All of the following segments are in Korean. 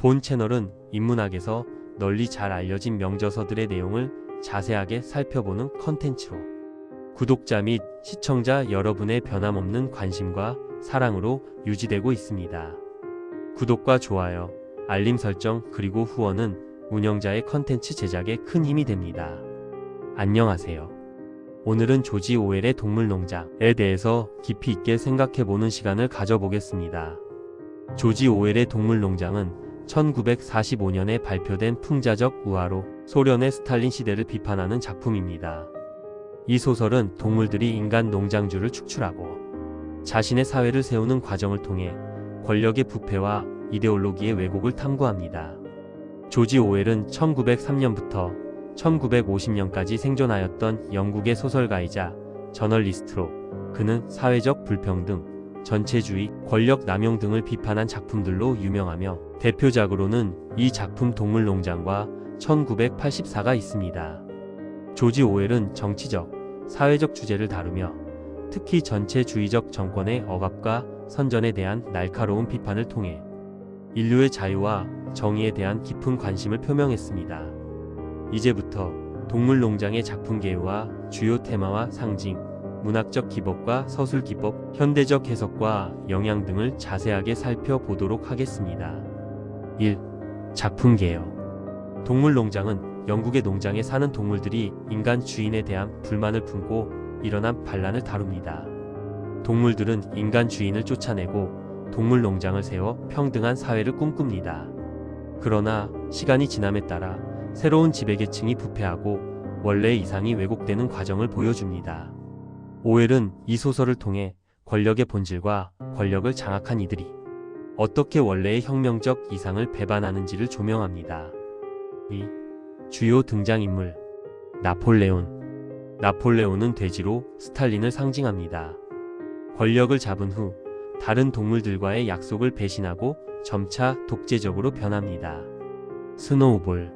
본 채널은 인문학에서 널리 잘 알려진 명저서들의 내용을 자세하게 살펴보는 컨텐츠로 구독자 및 시청자 여러분의 변함없는 관심과 사랑으로 유지되고 있습니다. 구독과 좋아요, 알림 설정 그리고 후원은 운영자의 컨텐츠 제작에 큰 힘이 됩니다. 안녕하세요. 오늘은 조지 오웰의 동물농장에 대해서 깊이 있게 생각해보는 시간을 가져보겠습니다. 조지 오웰의 동물농장은 1945년에 발표된 풍자적 우화로 소련의 스탈린 시대를 비판하는 작품입니다. 이 소설은 동물들이 인간 농장주를 축출하고 자신의 사회를 세우는 과정을 통해 권력의 부패와 이데올로기의 왜곡을 탐구합니다. 조지 오웰은 1903년부터 1950년까지 생존하였던 영국의 소설가이자 저널리스트로 그는 사회적 불평등, 전체주의, 권력 남용 등을 비판한 작품들로 유명하며 대표작으로는 이 작품 동물농장과 1984가 있습니다. 조지 오웰은 정치적, 사회적 주제를 다루며 특히 전체주의적 정권의 억압과 선전에 대한 날카로운 비판을 통해 인류의 자유와 정의에 대한 깊은 관심을 표명했습니다. 이제부터 동물농장의 작품 개요와 주요 테마와 상징, 문학적 기법과 서술 기법, 현대적 해석과 영향 등을 자세하게 살펴보도록 하겠습니다. 1. 작품 개요. 동물농장은 영국의 농장에 사는 동물들이 인간 주인에 대한 불만을 품고 일어난 반란을 다룹니다. 동물들은 인간 주인을 쫓아내고 동물농장을 세워 평등한 사회를 꿈꿉니다. 그러나 시간이 지남에 따라 새로운 지배계층이 부패하고 원래의 이상이 왜곡되는 과정을 보여줍니다. 오웰은 이 소설을 통해 권력의 본질과 권력을 장악한 이들이 어떻게 원래의 혁명적 이상을 배반하는지를 조명합니다. 2. 주요 등장인물. 나폴레온. 나폴레온은 돼지로 스탈린을 상징합니다. 권력을 잡은 후 다른 동물들과의 약속을 배신하고 점차 독재적으로 변합니다. 스노우볼.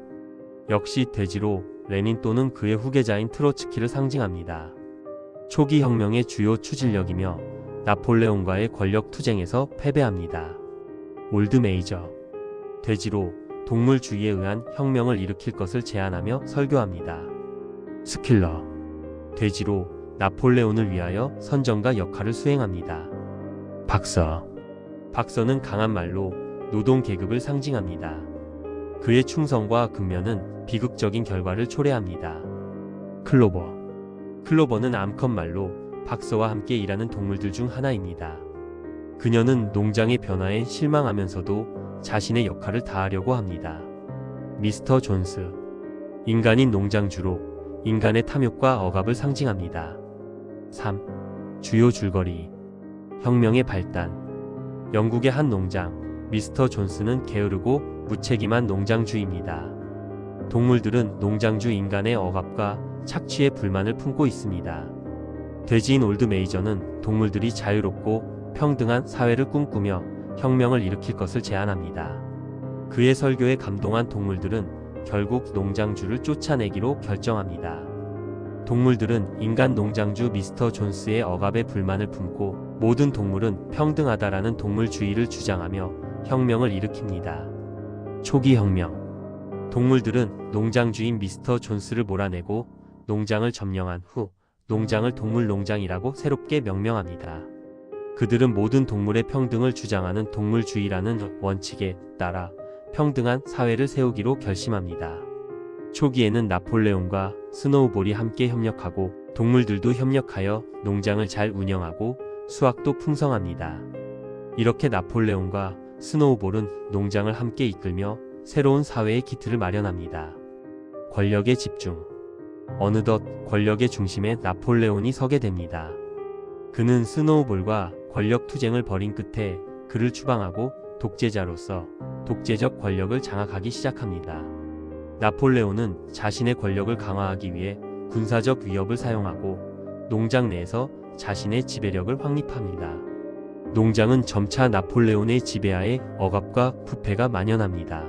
역시 돼지로 레닌 또는 그의 후계자인 트로츠키를 상징합니다. 초기 혁명의 주요 추진력이며 나폴레온과의 권력 투쟁에서 패배합니다. 올드 메이저. 돼지로 동물주의에 의한 혁명을 일으킬 것을 제안하며 설교합니다. 스킬러. 돼지로 나폴레온을 위하여 선전가 역할을 수행합니다. 박서. 박서는 강한 말로 노동 계급을 상징합니다. 그의 충성과 근면은 비극적인 결과를 초래합니다. 클로버. 클로버는 암컷 말로 박서와 함께 일하는 동물들 중 하나입니다. 그녀는 농장의 변화에 실망하면서도 자신의 역할을 다하려고 합니다. 미스터 존스. 인간인 농장주로 인간의 탐욕과 억압을 상징합니다. 3. 주요 줄거리. 혁명의 발단. 영국의 한 농장, 미스터 존스는 게으르고 무책임한 농장주입니다. 동물들은 농장주 인간의 억압과 착취에 불만을 품고 있습니다. 돼지인 올드 메이저는 동물들이 자유롭고 평등한 사회를 꿈꾸며 혁명을 일으킬 것을 제안합니다. 그의 설교에 감동한 동물들은 결국 농장주를 쫓아내기로 결정합니다. 동물들은 인간 농장주 미스터 존스의 억압에 불만을 품고 모든 동물은 평등하다라는 동물주의를 주장하며 혁명을 일으킵니다. 초기 혁명. 동물들은 농장주인 미스터 존스를 몰아내고 농장을 점령한 후 농장을 동물농장이라고 새롭게 명명합니다. 그들은 모든 동물의 평등을 주장하는 동물주의라는 원칙에 따라 평등한 사회를 세우기로 결심합니다. 초기에는 나폴레온과 스노우볼이 함께 협력하고 동물들도 협력하여 농장을 잘 운영하고 수확도 풍성합니다. 이렇게 나폴레온과 스노우볼은 농장을 함께 이끌며 새로운 사회의 기틀을 마련합니다. 권력의 집중. 어느덧 권력의 중심에 나폴레온이 서게 됩니다. 그는 스노우볼과 권력 투쟁을 벌인 끝에 그를 추방하고 독재자로서 독재적 권력을 장악하기 시작합니다. 나폴레온은 자신의 권력을 강화하기 위해 군사적 위협을 사용하고 농장 내에서 자신의 지배력을 확립합니다. 농장은 점차 나폴레온의 지배하에 억압과 부패가 만연합니다.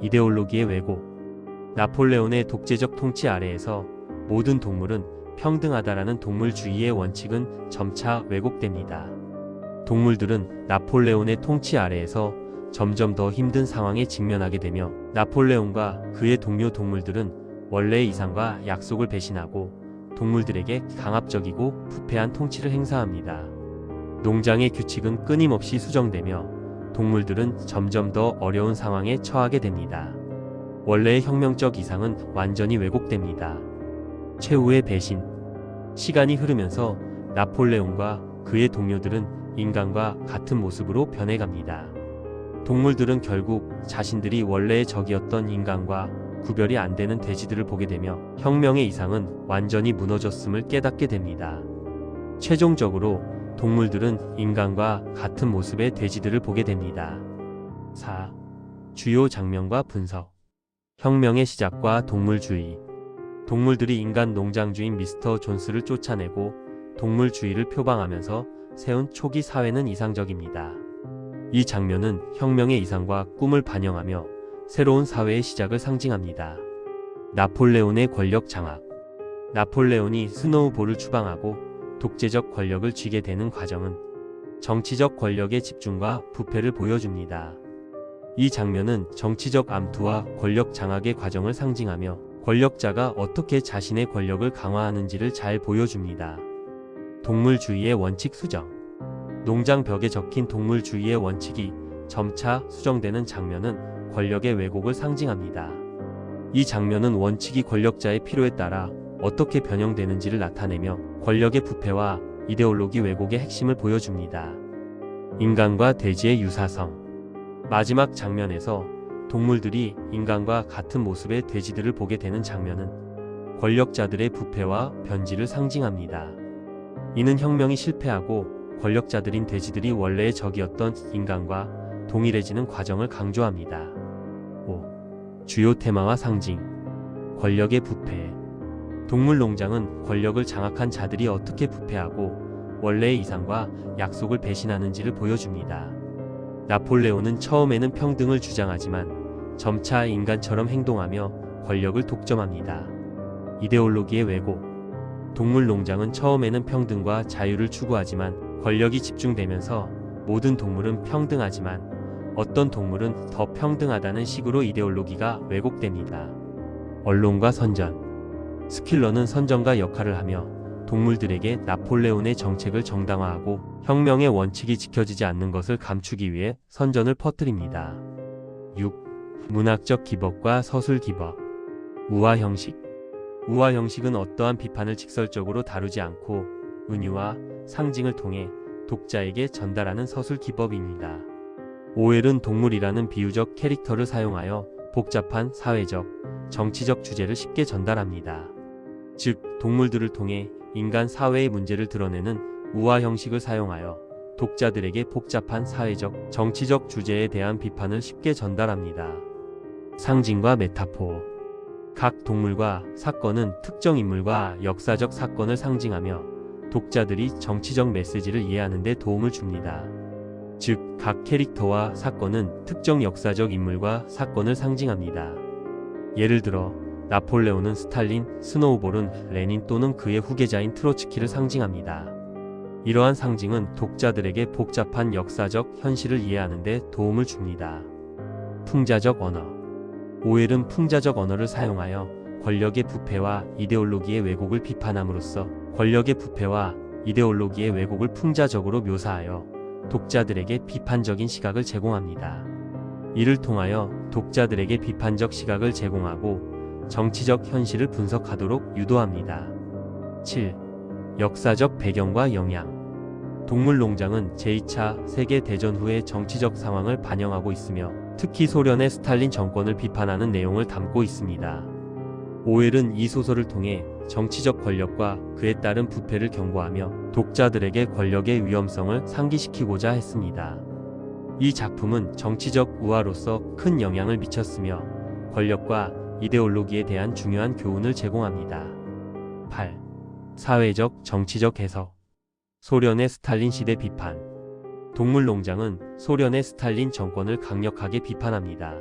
이데올로기의 왜곡. 나폴레온의 독재적 통치 아래에서 모든 동물은 평등하다라는 동물주의의 원칙은 점차 왜곡됩니다. 동물들은 나폴레온의 통치 아래에서 점점 더 힘든 상황에 직면하게 되며 나폴레옹과 그의 동료 동물들은 원래의 이상과 약속을 배신하고 동물들에게 강압적이고 부패한 통치를 행사합니다. 농장의 규칙은 끊임없이 수정되며 동물들은 점점 더 어려운 상황에 처하게 됩니다. 원래의 혁명적 이상은 완전히 왜곡됩니다. 최후의 배신. 시간이 흐르면서 나폴레옹과 그의 동료들은 인간과 같은 모습으로 변해갑니다. 동물들은 결국 자신들이 원래의 적이었던 인간과 구별이 안 되는 돼지들을 보게 되며 혁명의 이상은 완전히 무너졌음을 깨닫게 됩니다. 최종적으로 동물들은 인간과 같은 모습의 돼지들을 보게 됩니다. 4. 주요 장면과 분석. 혁명의 시작과 동물주의. 동물들이 인간 농장주인 미스터 존스를 쫓아내고 동물주의를 표방하면서 세운 초기 사회는 이상적입니다. 이 장면은 혁명의 이상과 꿈을 반영하며 새로운 사회의 시작을 상징합니다. 나폴레온의 권력 장악. 나폴레온이 스노우볼을 추방하고 독재적 권력을 쥐게 되는 과정은 정치적 권력의 집중과 부패를 보여줍니다. 이 장면은 정치적 암투와 권력 장악의 과정을 상징하며 권력자가 어떻게 자신의 권력을 강화하는지를 잘 보여줍니다. 동물주의의 원칙 수정. 농장 벽에 적힌 동물주의의 원칙이 점차 수정되는 장면은 권력의 왜곡을 상징합니다. 이 장면은 원칙이 권력자의 필요에 따라 어떻게 변형되는지를 나타내며 권력의 부패와 이데올로기 왜곡의 핵심을 보여줍니다. 인간과 돼지의 유사성. 마지막 장면에서 동물들이 인간과 같은 모습의 돼지들을 보게 되는 장면은 권력자들의 부패와 변질을 상징합니다. 이는 혁명이 실패하고 권력자들인 돼지들이 원래의 적이었던 인간과 동일해지는 과정을 강조합니다. 5. 주요 테마와 상징. 권력의 부패. 동물농장은 권력을 장악한 자들이 어떻게 부패하고 원래의 이상과 약속을 배신하는지를 보여줍니다. 나폴레온은 처음에는 평등을 주장하지만 점차 인간처럼 행동하며 권력을 독점합니다. 이데올로기의 왜곡. 동물농장은 처음에는 평등과 자유를 추구하지만 권력이 집중되면서 모든 동물은 평등하지만 어떤 동물은 더 평등하다는 식으로 이데올로기가 왜곡됩니다. 언론과 선전. 스킬러는 선전가 역할을 하며 동물들에게 나폴레온의 정책을 정당화하고 혁명의 원칙이 지켜지지 않는 것을 감추기 위해 선전을 퍼뜨립니다. 6. 문학적 기법과 서술 기법. 우화 형식. 우화 형식은 어떠한 비판을 직설적으로 다루지 않고 은유와 상징을 통해 독자에게 전달하는 서술 기법입니다. 오웰은 동물이라는 비유적 캐릭터를 사용하여 복잡한 사회적, 정치적 주제를 쉽게 전달합니다. 즉, 동물들을 통해 인간 사회의 문제를 드러내는 우화 형식을 사용하여 독자들에게 복잡한 사회적, 정치적 주제에 대한 비판을 쉽게 전달합니다. 상징과 메타포. 각 동물과 사건은 특정 인물과 역사적 사건을 상징하며 독자들이 정치적 메시지를 이해하는 데 도움을 줍니다. 즉, 각 캐릭터와 사건은 특정 역사적 인물과 사건을 상징합니다. 예를 들어 나폴레온은 스탈린, 스노우볼은 레닌 또는 그의 후계자인 트로츠키를 상징합니다. 이러한 상징은 독자들에게 복잡한 역사적 현실을 이해하는 데 도움을 줍니다. 풍자적 언어. 오웰은 풍자적 언어를 사용하여 권력의 부패와 이데올로기의 왜곡을 비판함으로써 권력의 부패와 이데올로기의 왜곡을 풍자적으로 묘사하여 독자들에게 비판적인 시각을 제공합니다. 이를 통하여 독자들에게 비판적 시각을 제공하고 정치적 현실을 분석하도록 유도합니다. 7. 역사적 배경과 영향. 동물농장은 제2차 세계대전 후의 정치적 상황을 반영하고 있으며 특히 소련의 스탈린 정권을 비판하는 내용을 담고 있습니다. 오웰은 이 소설을 통해 정치적 권력과 그에 따른 부패를 경고하며 독자들에게 권력의 위험성을 상기시키고자 했습니다. 이 작품은 정치적 우화로서 큰 영향을 미쳤으며 권력과 이데올로기에 대한 중요한 교훈을 제공합니다. 8. 사회적, 정치적 해석. 소련의 스탈린 시대 비판. 동물농장은 소련의 스탈린 정권을 강력하게 비판합니다.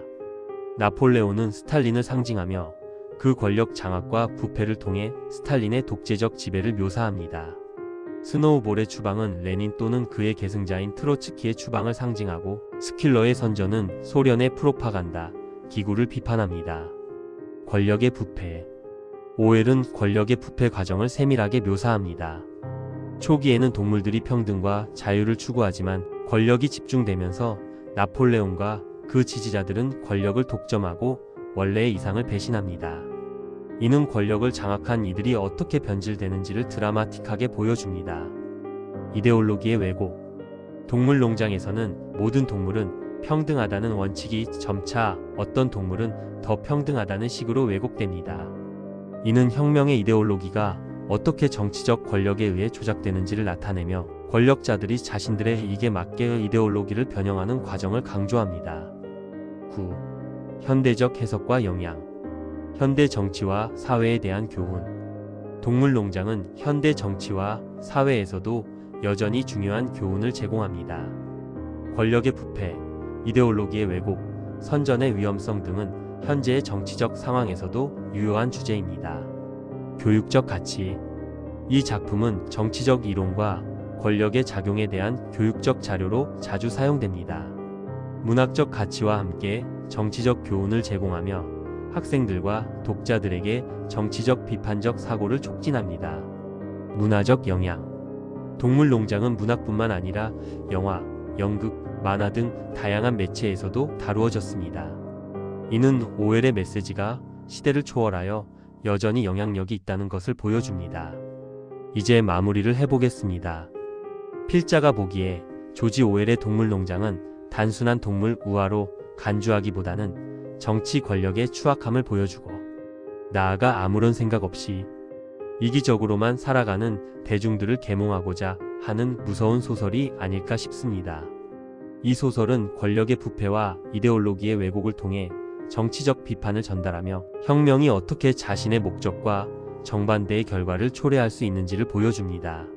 나폴레온은 스탈린을 상징하며 그 권력 장악과 부패를 통해 스탈린의 독재적 지배를 묘사합니다. 스노우볼의 추방은 레닌 또는 그의 계승자인 트로츠키의 추방을 상징하고, 스킬러의 선전은 소련의 프로파간다, 기구를 비판합니다. 권력의 부패. 오웰은 권력의 부패 과정을 세밀하게 묘사합니다. 초기에는 동물들이 평등과 자유를 추구하지만 권력이 집중되면서 나폴레옹과 그 지지자들은 권력을 독점하고 원래의 이상을 배신합니다. 이는 권력을 장악한 이들이 어떻게 변질되는지를 드라마틱하게 보여줍니다. 이데올로기의 왜곡. 동물농장에서는 모든 동물은 평등하다는 원칙이 점차 어떤 동물은 더 평등하다는 식으로 왜곡됩니다. 이는 혁명의 이데올로기가 어떻게 정치적 권력에 의해 조작되는지를 나타내며 권력자들이 자신들의 이익에 맞게 이데올로기를 변형하는 과정을 강조합니다. 9. 현대적 해석과 영향. 현대 정치와 사회에 대한 교훈. 동물농장은 현대 정치와 사회에서도 여전히 중요한 교훈을 제공합니다. 권력의 부패, 이데올로기의 왜곡, 선전의 위험성 등은 현재의 정치적 상황에서도 유효한 주제입니다. 교육적 가치. 이 작품은 정치적 이론과 권력의 작용에 대한 교육적 자료로 자주 사용됩니다. 문학적 가치와 함께 정치적 교훈을 제공하며 학생들과 독자들에게 정치적 비판적 사고를 촉진합니다. 문화적 영향. 동물농장은 문학뿐만 아니라 영화, 연극, 만화 등 다양한 매체에서도 다루어졌습니다. 이는 오웰의 메시지가 시대를 초월하여 여전히 영향력이 있다는 것을 보여줍니다. 이제 마무리를 해보겠습니다. 필자가 보기에 조지 오웰의 동물농장은 단순한 동물 우화로 간주하기보다는 정치 권력의 추악함을 보여주고, 나아가 아무런 생각 없이 이기적으로만 살아가는 대중들을 계몽하고자 하는 무서운 소설이 아닐까 싶습니다. 이 소설은 권력의 부패와 이데올로기의 왜곡을 통해 정치적 비판을 전달하며 혁명이 어떻게 자신의 목적과 정반대의 결과를 초래할 수 있는지를 보여줍니다.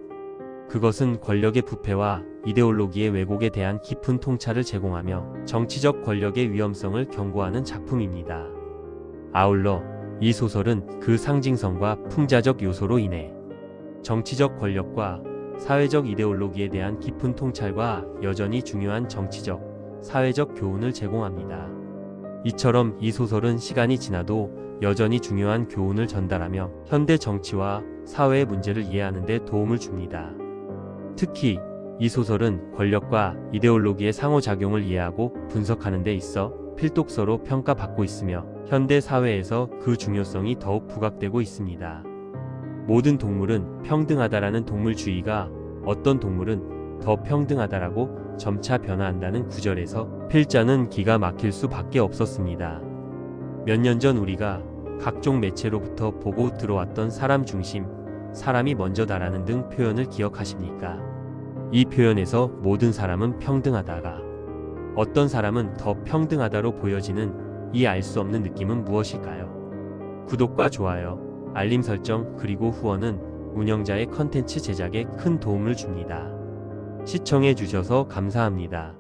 그것은 권력의 부패와 이데올로기의 왜곡에 대한 깊은 통찰을 제공하며 정치적 권력의 위험성을 경고하는 작품입니다. 아울러 이 소설은 그 상징성과 풍자적 요소로 인해 정치적 권력과 사회적 이데올로기에 대한 깊은 통찰과 여전히 중요한 정치적, 사회적 교훈을 제공합니다. 이처럼 이 소설은 시간이 지나도 여전히 중요한 교훈을 전달하며 현대 정치와 사회의 문제를 이해하는 데 도움을 줍니다. 특히 이 소설은 권력과 이데올로기의 상호작용을 이해하고 분석하는 데 있어 필독서로 평가받고 있으며 현대 사회에서 그 중요성이 더욱 부각되고 있습니다. 모든 동물은 평등하다라는 동물주의가 어떤 동물은 더 평등하다라고 점차 변화한다는 구절에서 필자는 기가 막힐 수밖에 없었습니다. 몇 년 전 우리가 각종 매체로부터 보고 들어왔던 사람 중심, 사람이 먼저다라는 등 표현을 기억하십니까? 이 표현에서 모든 사람은 평등하다가 어떤 사람은 더 평등하다로 보여지는 이 알 수 없는 느낌은 무엇일까요? 구독과 좋아요, 알림 설정 그리고 후원은 운영자의 컨텐츠 제작에 큰 도움을 줍니다. 시청해 주셔서 감사합니다.